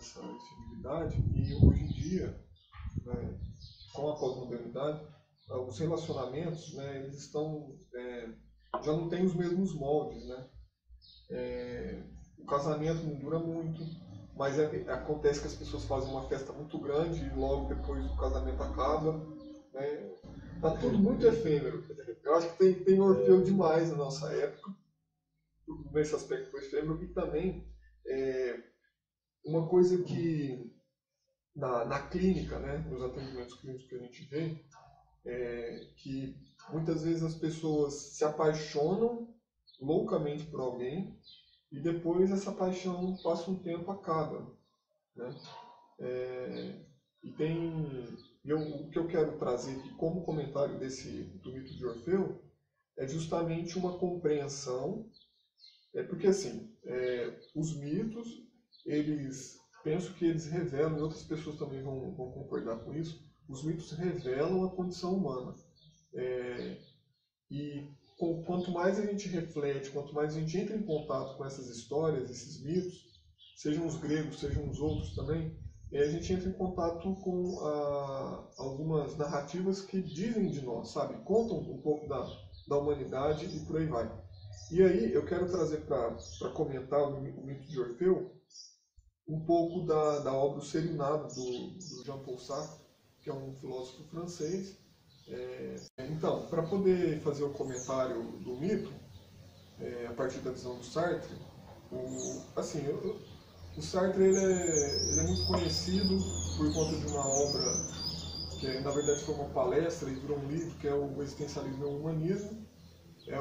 essa efetividade, e hoje em dia, né, com a pós-modernidade, os relacionamentos, né, eles estão, já não têm os mesmos moldes, né? O casamento não dura muito, mas acontece que as pessoas fazem uma festa muito grande e logo depois o casamento acaba, né? Tá tudo muito efêmero. Eu acho que tem Orfeu demais na nossa época, nesse aspecto efêmero, e também uma coisa que na clínica, né, nos atendimentos clínicos que a gente vê, que muitas vezes as pessoas se apaixonam loucamente por alguém e depois essa paixão passa um tempo, acaba, né? O que eu quero trazer aqui como comentário do mito de Orfeu é justamente uma compreensão, porque assim, os mitos, penso que eles revelam, e outras pessoas também vão concordar com isso, os mitos revelam a condição humana. E quanto mais a gente reflete, quanto mais a gente entra em contato com essas histórias, esses mitos, sejam os gregos, sejam os outros também, a gente entra em contato com algumas narrativas que dizem de nós, sabe? Contam um pouco da humanidade e por aí vai. E aí eu quero trazer para comentar o mito de Orfeu um pouco da obra O Ser Inado, do Jean-Paul Sartre, que é um filósofo francês. Então, para poder fazer o comentário do mito, a partir da visão do Sartre, o Sartre ele é muito conhecido por conta de uma obra que na verdade foi uma palestra e virou um livro, que é o Existencialismo e o Humanismo. É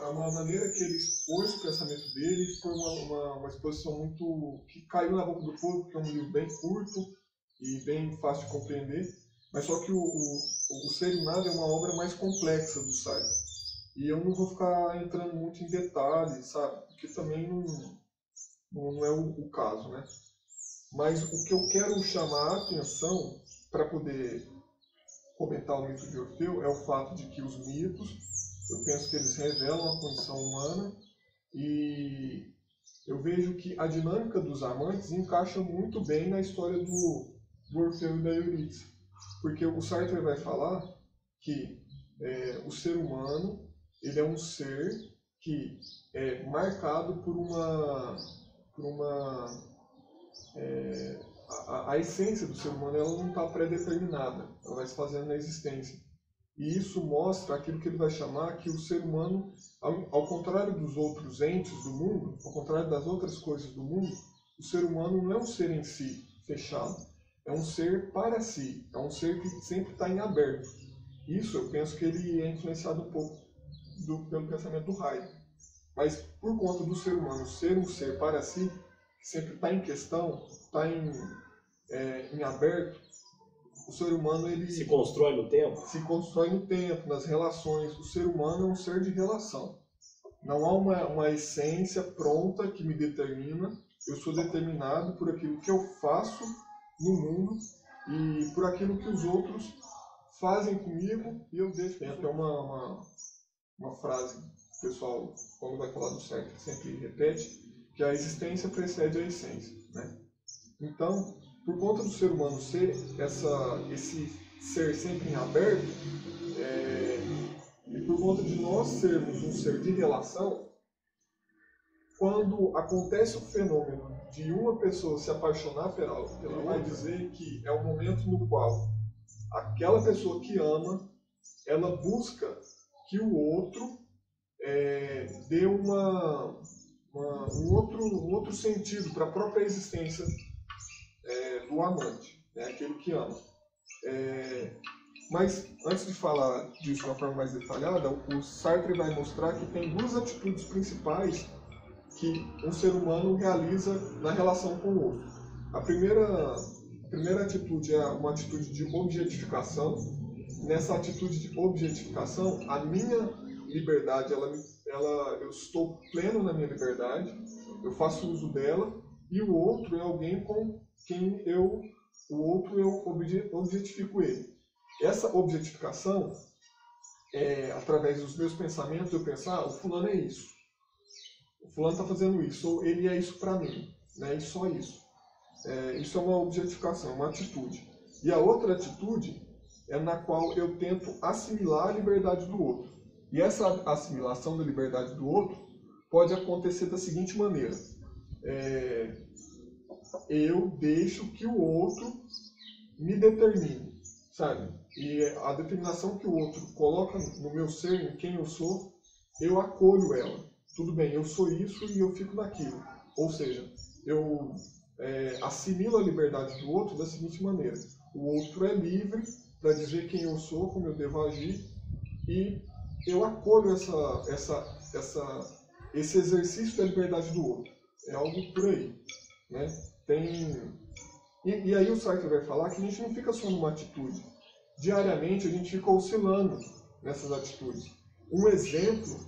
uma maneira que ele expôs o pensamento dele, foi uma exposição muito que caiu na boca do povo, porque é um livro bem curto e bem fácil de compreender, mas só que o Ser Inado é uma obra mais complexa do Sartre. E eu não vou ficar entrando muito em detalhes, sabe? Porque também não é o caso, né? Mas o que eu quero chamar a atenção para poder comentar o mito de Orfeu é o fato de que os mitos, eu penso que eles revelam a condição humana, e eu vejo que a dinâmica dos amantes encaixa muito bem na história do Orfeu e da Eurídice. Porque o Sartre vai falar que o ser humano ele é um ser que é marcado por a essência do ser humano ela não está pré-determinada, ela vai se fazendo na existência. E isso mostra aquilo que ele vai chamar que o ser humano, ao contrário dos outros entes do mundo, ao contrário das outras coisas do mundo, o ser humano não é um ser em si fechado, é um ser para si, é um ser que sempre está em aberto. Isso eu penso que ele é influenciado um pouco pelo pensamento do Heidegger. Mas por conta do ser humano ser um ser para si, que sempre está em questão, está em aberto, o ser humano ele se constrói no tempo? Se constrói no tempo, nas relações. O ser humano é um ser de relação. Não há uma essência pronta que me determina. Eu sou determinado por aquilo que eu faço no mundo e por aquilo que os outros fazem comigo e eu deixo. Tem até uma frase que o pessoal, quando vai falar do Sartre, sempre repete, que a existência precede a essência, né? Então, por conta do ser humano ser esse ser sempre em aberto, e por conta de nós sermos um ser de relação, quando acontece o fenômeno de uma pessoa se apaixonar pela outra, ela vai dizer que é o momento no qual aquela pessoa que ama, ela busca que o outro dê um outro sentido para a própria existência do amante, né, aquele que ama. Mas antes de falar disso de uma forma mais detalhada, o Sartre vai mostrar que tem duas atitudes principais que um ser humano realiza na relação com o outro. A primeira atitude é uma atitude de objetificação. Nessa atitude de objetificação, a minha liberdade, eu estou pleno na minha liberdade, eu faço uso dela, e o outro é alguém com quem eu objetifico ele. Essa objetificação, através dos meus pensamentos, eu pensar, o fulano é isso. o fulano está fazendo isso, ou ele é isso para mim, né? E só isso. Isso é uma objetificação, uma atitude. E a outra atitude é na qual eu tento assimilar a liberdade do outro. E essa assimilação da liberdade do outro pode acontecer da seguinte maneira. Eu deixo que o outro me determine, sabe? E a determinação que o outro coloca no meu ser, em quem eu sou, eu acolho ela. Tudo bem, eu sou isso e eu fico naquilo. Ou seja, eu assimilo a liberdade do outro da seguinte maneira. O outro é livre para dizer quem eu sou, como eu devo agir, e eu acolho esse exercício da liberdade do outro. É algo por aí, né? E aí o Sartre vai falar que a gente não fica só numa atitude. Diariamente a gente fica oscilando nessas atitudes. Um exemplo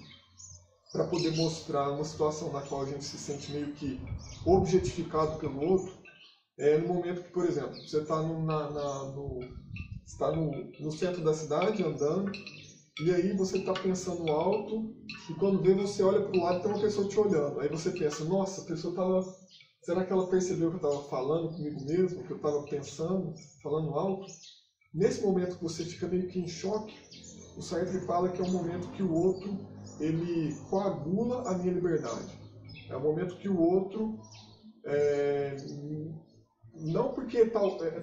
para poder mostrar uma situação na qual a gente se sente meio que objetificado pelo outro é no momento que, por exemplo, você está no centro da cidade andando, e aí você está pensando alto, e quando vê você olha para o lado e tem uma pessoa te olhando. Aí você pensa, nossa, a pessoa estava... Será que ela percebeu que eu estava falando comigo mesmo, que eu estava pensando, falando alto? Nesse momento que você fica meio que em choque, o Sartre fala que é um momento que o outro, ele coagula a minha liberdade. É um momento que o outro... não porque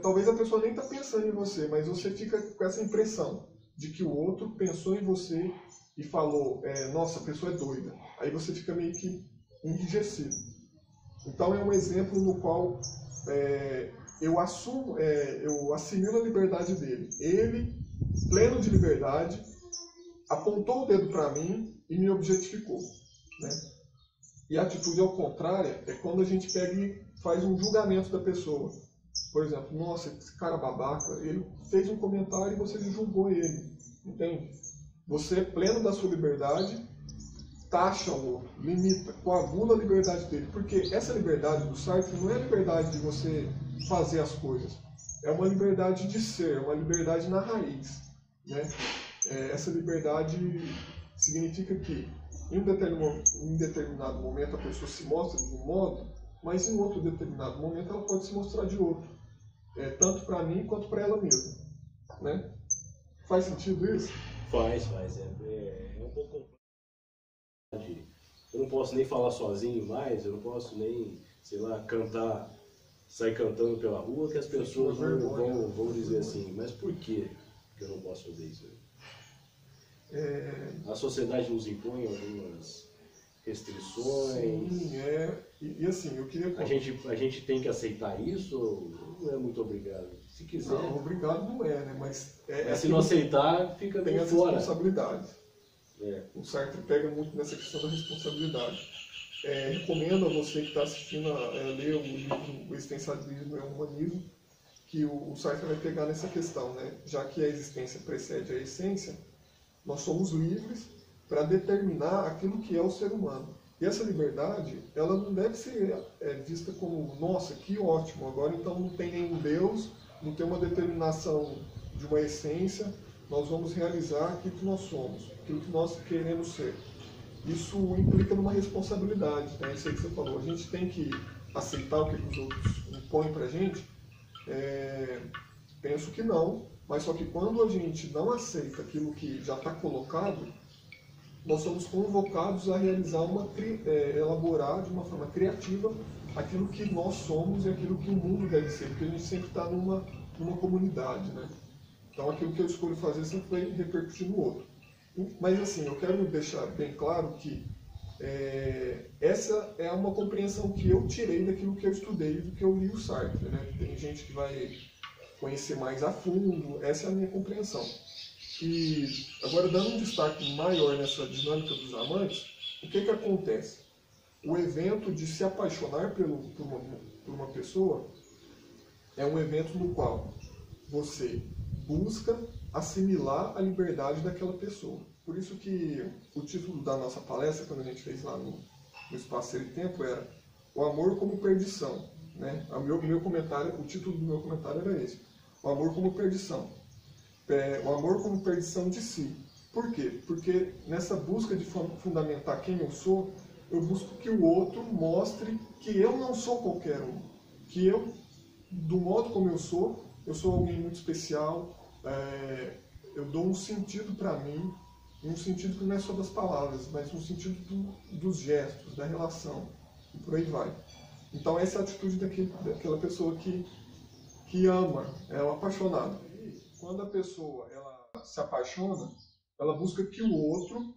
talvez a pessoa nem está pensando em você, mas você fica com essa impressão de que o outro pensou em você e falou, nossa, a pessoa é doida. Aí você fica meio que enrijecido. Então é um exemplo no qual eu assimilo a liberdade dele. Ele, pleno de liberdade, apontou o dedo para mim e me objetificou, né? E a atitude ao contrário é quando a gente pega e faz um julgamento da pessoa. Por exemplo, nossa, esse cara babaca, ele fez um comentário e você julgou ele, entende? Você, pleno da sua liberdade, taxa o outro, limita, coagula a liberdade dele. Porque essa liberdade do Sartre não é a liberdade de você fazer as coisas. É uma liberdade de ser, é uma liberdade na raiz, né? Essa liberdade significa que em um determinado momento a pessoa se mostra de um modo, mas em outro determinado momento ela pode se mostrar de outro. Tanto para mim quanto para ela mesma, né? Faz sentido isso? Faz. É um pouco complexo. Eu não posso nem falar sozinho mais, eu não posso nem, sei lá, sair cantando pela rua, que as pessoas vão dizer assim, mas por que eu não posso fazer isso? A sociedade nos impõe algumas restrições. Sim, e assim, eu queria... A gente tem que aceitar isso ou não é muito obrigado? Se quiser... Não, obrigado não é, né? Mas se não aceitar, fica tem as fora. Responsabilidades. O Sartre pega muito nessa questão da responsabilidade. Recomendo a você que está assistindo a ler o livro O Existencialismo e o Humanismo, que o Sartre vai pegar nessa questão, né? Já que a existência precede a essência, nós somos livres para determinar aquilo que é o ser humano. E essa liberdade, ela não deve ser vista como, nossa, que ótimo, agora então não tem nenhum Deus, não tem uma determinação de uma essência, nós vamos realizar aquilo que nós somos, aquilo que nós queremos ser. Isso implica numa responsabilidade, né? Isso aí que você falou, a gente tem que aceitar o que os outros impõem para a gente? Penso que não, mas só que quando a gente não aceita aquilo que já está colocado, nós somos convocados a realizar elaborar de uma forma criativa aquilo que nós somos e aquilo que o mundo deve ser, porque a gente sempre está numa comunidade, né? Então aquilo que eu escolho fazer sempre vai repercutir no outro. Mas assim, eu quero deixar bem claro que essa é uma compreensão que eu tirei daquilo que eu estudei, do que eu li o Sartre, né? Tem gente que vai conhecer mais a fundo, essa é a minha compreensão. E agora, dando um destaque maior nessa dinâmica dos amantes, o que acontece? O evento de se apaixonar por uma pessoa é um evento no qual você busca assimilar a liberdade daquela pessoa. Por isso que o título da nossa palestra, quando a gente fez lá no Espaço Ser e Tempo, era O Amor como Perdição, né? O título do meu comentário era esse, O Amor como Perdição. O amor como perdição de si. Por quê? Porque nessa busca de fundamentar quem eu sou, eu busco que o outro mostre que eu não sou qualquer um. Que eu, do modo como eu sou alguém muito especial, eu dou um sentido para mim, um sentido que não é só das palavras, mas um sentido dos gestos, da relação, e por aí vai. Então essa é a atitude daquela pessoa que ama, é um apaixonado. E quando a pessoa ela se apaixona, ela busca que o outro,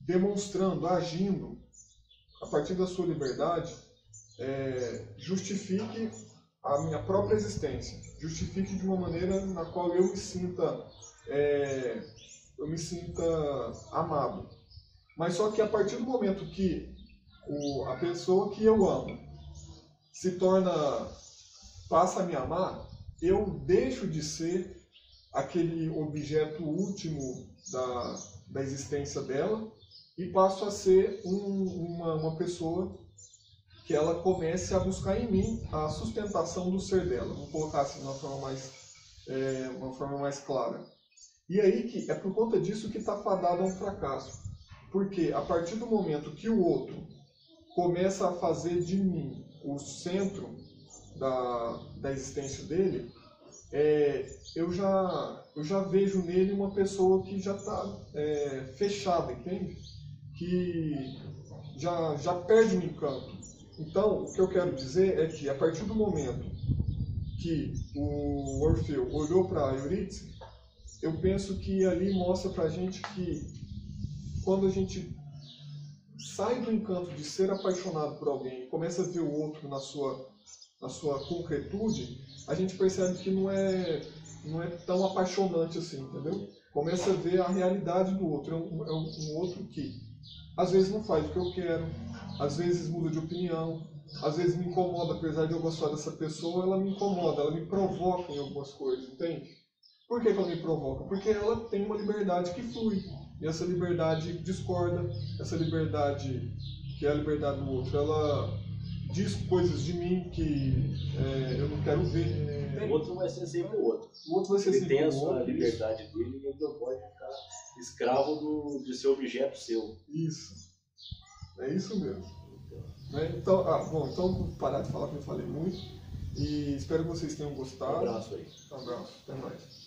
demonstrando, agindo, a partir da sua liberdade, justifique a minha própria existência, justifique de uma maneira na qual eu me sinta amado. Mas só que a partir do momento que a pessoa que eu amo passa a me amar, eu deixo de ser aquele objeto último da existência dela e passo a ser uma pessoa que ela comece a buscar em mim a sustentação do ser dela. Vou colocar assim de uma forma mais clara. E aí que é por conta disso que está fadado a um fracasso. Porque a partir do momento que o outro começa a fazer de mim o centro da existência dele, eu já vejo nele uma pessoa que já está fechada, entende? Que já perde o encanto. Então, o que eu quero dizer é que a partir do momento que o Orfeu olhou para Eurídice, eu penso que ali mostra para a gente que quando a gente sai do encanto de ser apaixonado por alguém e começa a ver o outro na sua concretude, a gente percebe que não é tão apaixonante assim, entendeu? Começa a ver a realidade do outro. É um outro que às vezes não faz o que eu quero, às vezes muda de opinião, às vezes me incomoda, apesar de eu gostar dessa pessoa, ela me incomoda, ela me provoca em algumas coisas, entende? Por que ela me provoca? Porque ela tem uma liberdade que flui, e essa liberdade discorda, essa liberdade que é a liberdade do outro, ela diz coisas de mim que eu não quero ver. O outro vai ser sempre o outro. O outro vai ser sempre o outro. Ele tem a sua liberdade dele e ele não pode ficar escravo de seu objeto seu. Isso. É isso mesmo. Então, bom, então vou parar de falar que eu falei muito. E espero que vocês tenham gostado. Um abraço aí. Um abraço. Até mais.